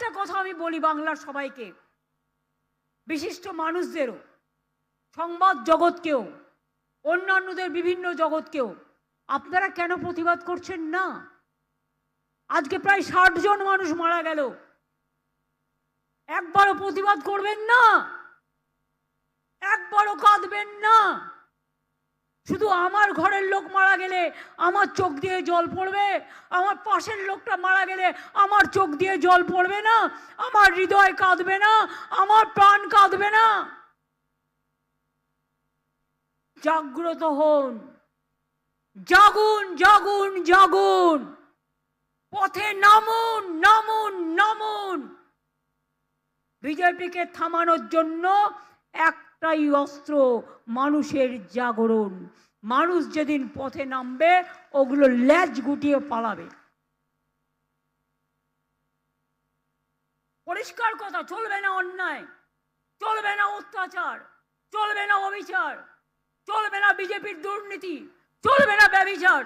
একটা কথা আমি বলি বাংলার সবাইকে, বিশিষ্ট মানুষদেরও, সংবাদ জগৎকেও, অন্যান্যদের বিভিন্ন জগৎকেও, আপনারা কেন প্রতিবাদ করছেন না? আজকে প্রায় 60 জন মানুষ মারা গেল, একবারও প্রতিবাদ করবেন না? একবারও কাঁদবেন না? শুধু আমার ঘরের লোক মারা গেলে আমার চোখ দিয়ে জল পড়বে, আমার পাশের লোকটা মারা গেলে আমার চোখ দিয়ে জল পড়বে না? আমার হৃদয় কাঁদবে না? আমার প্রাণ কাঁদবে না? জাগ্রত হন, জাগুন জাগুন জাগুন, পথে নামুন নামুন নামুন। বিজেপিকে থামানোর জন্য একটাই অস্ত্র, মানুষের জাগরণ। মানুষ যেদিন পথে নামবে ওগুলো লেজ গুটিয়ে পালাবে। পরিষ্কার কথা, চলবে না অন্যায়, চলবে না অত্যাচার, চলবে না অবিচার, চলবে না বিজেপির দুর্নীতি, চলবে না ব্যভিচার।